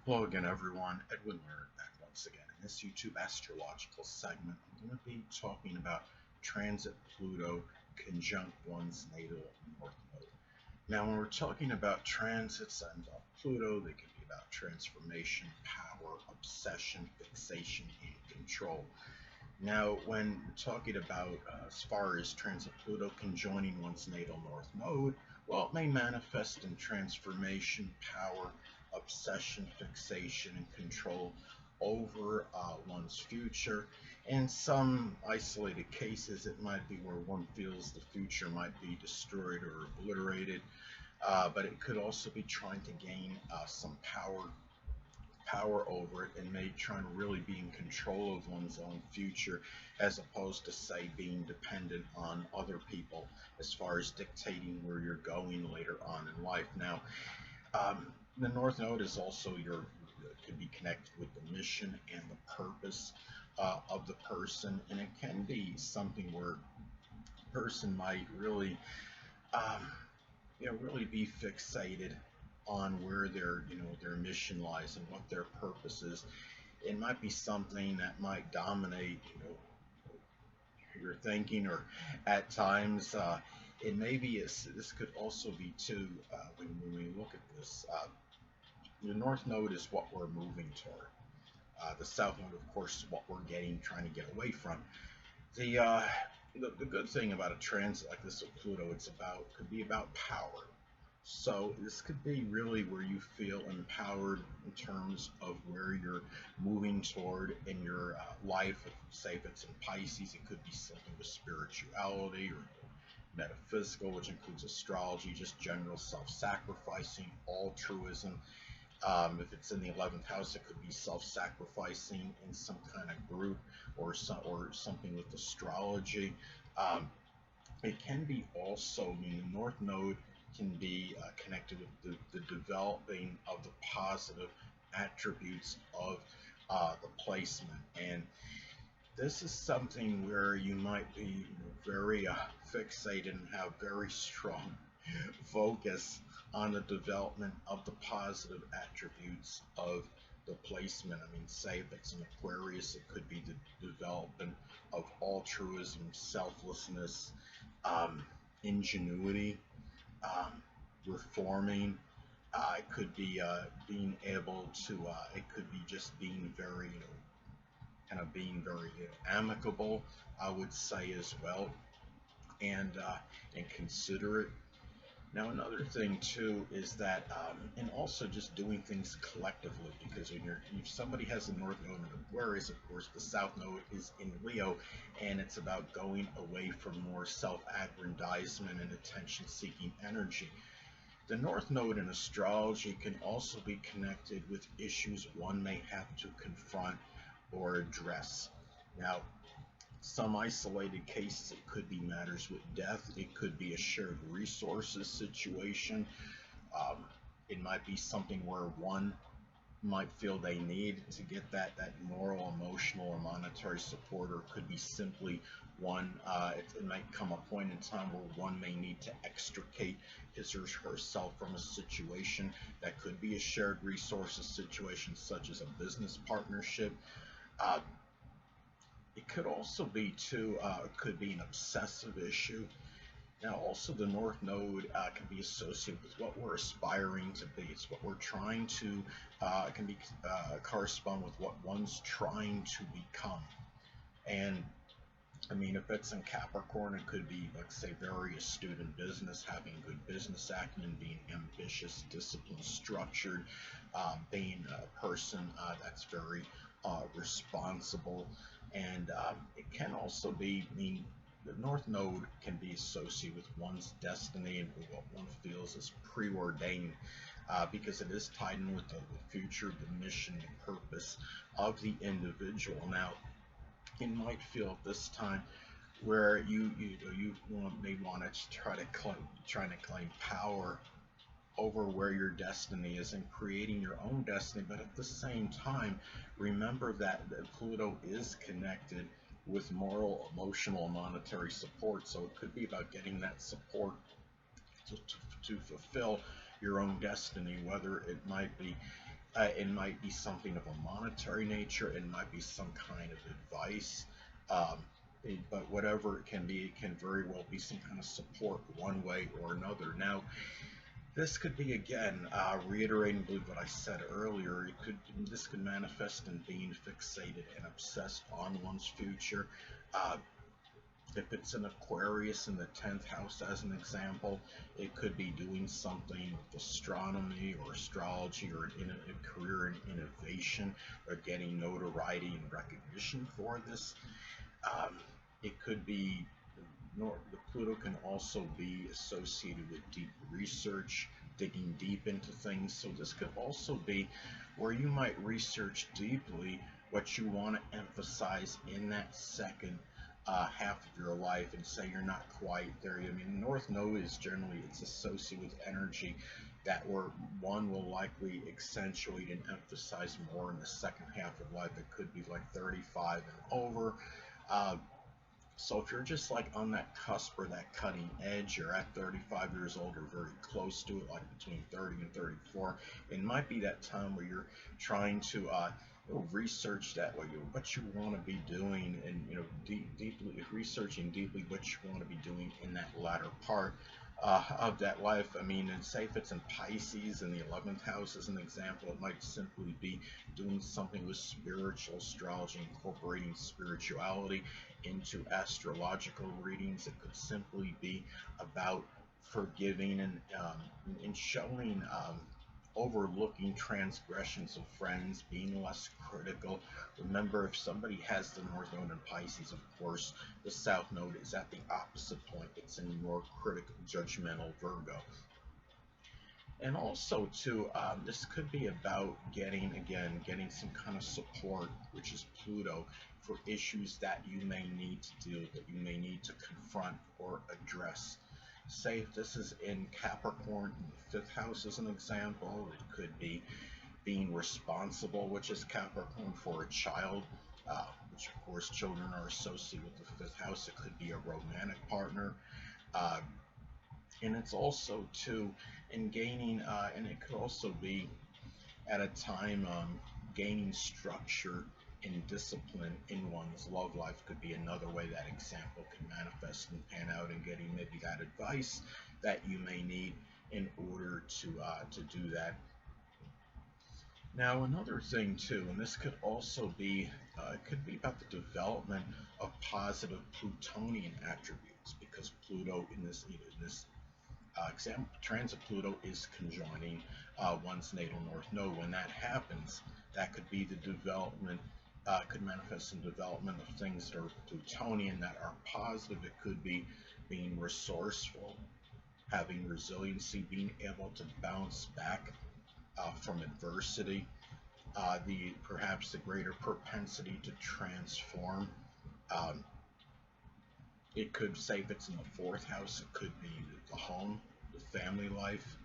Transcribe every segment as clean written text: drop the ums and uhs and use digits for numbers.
Hello again, everyone. Edwin Learnard back once again. In this YouTube astrological segment, I'm going to be talking about transit Pluto conjunct one's natal north node. Now, when we're talking about transits and Pluto, they can be about transformation, power, obsession, fixation, and control. Now, when we're talking about as far as transit Pluto conjoining one's natal north node, well, it may manifest in transformation, power, obsession, fixation, and control over one's future. In some isolated cases, it might be where one feels the future might be destroyed or obliterated, but it could also be trying to gain some power over it and may trying to really be in control of one's own future as opposed to say being dependent on other people as far as dictating where you're going later on in life. Now, the North Node is also your could be connected with the mission and the purpose of the person, and it can be something where a person might really um, really be fixated on where their mission lies and what their purpose is. It might be something that might dominate your thinking, or at times it may be. This could also be too when we look at this. The North Node is what we're moving toward. The South Node, of course, is what we're trying to get away from. The uh, the good thing about a transit like this with Pluto, could be about power. So this could be really where you feel empowered in terms of where you're moving toward in your life. Say if it's in Pisces, it could be something with spirituality or metaphysical, which includes astrology, just general self-sacrificing, altruism. If it's in the 11th house, it could be self-sacrificing in some kind of group or something with astrology. Um, it can be also, I mean, the North Node can be connected with the developing of the positive attributes of the placement. And this is something where you might be very fixated and have very strong focus on the development of the positive attributes of the placement. I mean, say if it's an Aquarius, it could be the development of altruism, selflessness, um, ingenuity, um, reforming. It could be being able to. It could be just being very, kind of being very amicable. I would say as well, and considerate. Now, another thing too is that, and also just doing things collectively, because if somebody has a North Node in Aquarius, of course, the South Node is in Leo, and it's about going away from more self-aggrandizement and attention-seeking energy. The North Node in astrology can also be connected with issues one may have to confront or address. Now, some isolated cases, it could be matters with death, it could be a shared resources situation. Um, it might be something where one might feel they need to get that moral, emotional, or monetary support, or it could be simply one. It might come a point in time where one may need to extricate his or herself from a situation. That could be a shared resources situation, such as a business partnership. Uh, it could also be too. It could be an obsessive issue. Now, also the North Node can be associated with what we're aspiring to be. It's what we're trying to, can be correspond with what one's trying to become. And I mean, if it's in Capricorn, it could be, like, say, very astute in business, having good business acumen, being ambitious, disciplined, structured, being a person that's very responsible. And it can also be, I mean, the North Node can be associated with one's destiny and with what one feels is preordained, because it is tied in with the future, the mission, the purpose of the individual. Now, you might feel at this time where may want to trying to claim power over where your destiny is and creating your own destiny, but at the same time, remember that Pluto is connected with moral, emotional, and monetary support. So it could be about getting that support to fulfill your own destiny, whether it might be It might be something of a monetary nature. It might be some kind of advice. Um, but whatever it can be, it can very well be some kind of support one way or another. Now, this could be again reiterating, I believe, what I said earlier. This could manifest in being fixated and obsessed on one's future. Uh, if it's an Aquarius in the 10th house, as an example, it could be doing something with astronomy or astrology or a career in innovation or getting notoriety and recognition for this. Um, it could be, the Pluto can also be associated with deep research, digging deep into things. So this could also be where you might research deeply what you want to emphasize in that second half of your life, and say you're not quite there. I mean, North Node is generally, it's associated with energy that where one will likely accentuate and emphasize more in the second half of life. It could be like 35 and over. Uh, so if you're just like on that cusp or that cutting edge, you're at 35 years old or very close to it, like between 30 and 34, it might be that time where you're trying to research that what you want to be doing, and deeply researching deeply what you want to be doing in that latter part of that life. I mean, and say if it's in Pisces in the 11th house as an example, it might simply be doing something with spiritual astrology, incorporating spirituality into astrological readings. It could simply be about forgiving and showing, overlooking transgressions of friends, being less critical. Remember, if somebody has the North Node in Pisces, of course, the South Node is at the opposite point. It's in more critical, judgmental Virgo. And also, too, this could be about getting some kind of support, which is Pluto, for issues that you may need to deal with, that you may need to confront or address. Say if this is in Capricorn in the 5th house as an example, it could be being responsible, which is Capricorn, for a child, which of course children are associated with the 5th house. It could be a romantic partner. Uh, and it's also too in gaining, and it could also be at a time, gaining structure and discipline in one's love life could be another way that example can manifest and pan out, and getting maybe that advice that you may need in order to do that. Now, another thing too, and this could also be, it could be about the development of positive Plutonian attributes, because Pluto in this example, transit Pluto is conjoining one's natal North Node. When that happens, that could be the development, could manifest in development of things that are Plutonian that are positive. It could be being resourceful, having resiliency, being able to bounce back from adversity, the perhaps the greater propensity to transform. Um, it could say if it's in the 4th house, it could be the home, the family life.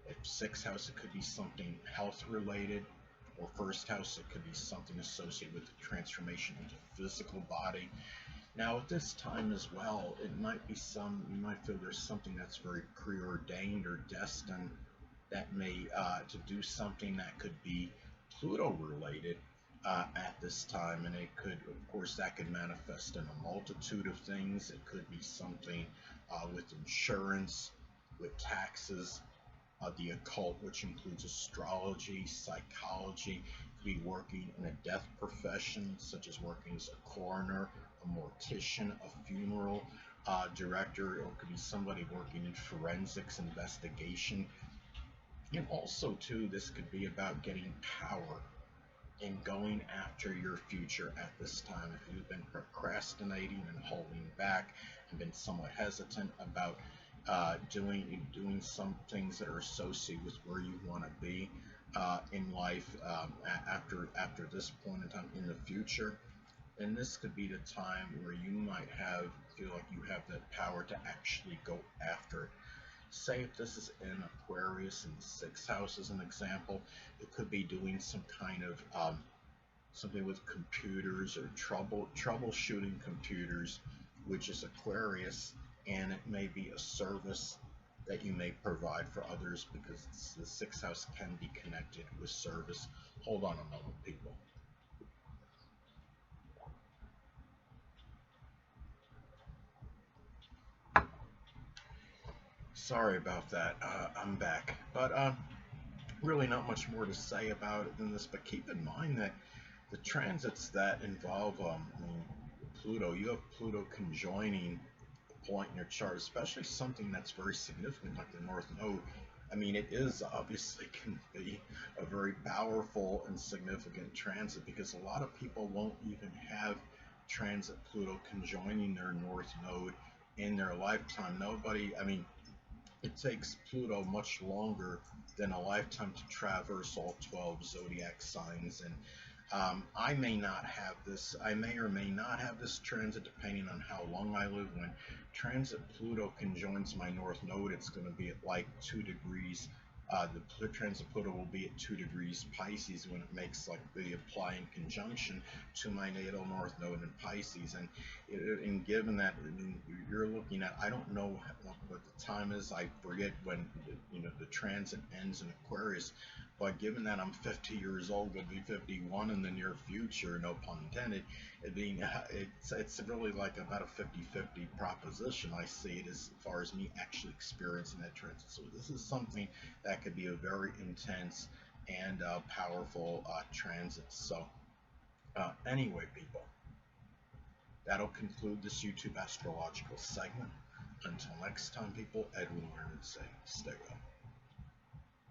If 6th house, it could be something health related, or 1st house, it could be something associated with the transformation into physical body. Now, at this time as well, it might be you might feel there's something that's very preordained or destined that may to do something that could be Pluto related at this time, and it could, of course, that could manifest in a multitude of things. It could be something with insurance, with taxes, the occult, which includes astrology, psychology. Could be working in a death profession, such as working as a coroner, a mortician, a funeral director, or it could be somebody working in forensics investigation. And also, too, this could be about getting power and going after your future at this time. If you've been procrastinating and holding back and been somewhat hesitant about doing some things that are associated with where you want to be in life, after this point in time in the future, then this could be the time where you might feel like you have that power to actually go after it. Say if this is in Aquarius in the 6th house as an example, it could be doing some kind of something with computers, or troubleshooting computers, which is Aquarius, and it may be a service that you may provide for others, because the sixth house can be connected with service. Hold on a moment, people. Sorry about that. I'm back. But really not much more to say about it than this. But keep in mind that the transits that involve Pluto, you have Pluto conjoining a point in your chart, especially something that's very significant like the North Node. I mean, it is obviously can be a very powerful and significant transit, because a lot of people won't even have transit Pluto conjoining their North Node in their lifetime. Nobody, I mean, it takes Pluto much longer than a lifetime to traverse all 12 zodiac signs. And I may not have this, I may or may not have this transit depending on how long I live. When transit Pluto conjoins my North Node, it's going to be at like 2 degrees. The transit Pluto will be at 2 degrees Pisces when it makes like the applying conjunction to my natal North Node in Pisces. And given that you're looking at, I don't know what the time is, I forget when the transit ends in Aquarius, but given that I'm 50 years old, going to be 51 in the near future, no pun intended, it's really like about a 50-50 proposition. I see it as far as me actually experiencing that transit. So this is something that could be a very intense and powerful transit. So anyway, people, that'll conclude this YouTube astrological segment. Until next time, people, Edwin Learnard saying, stay well.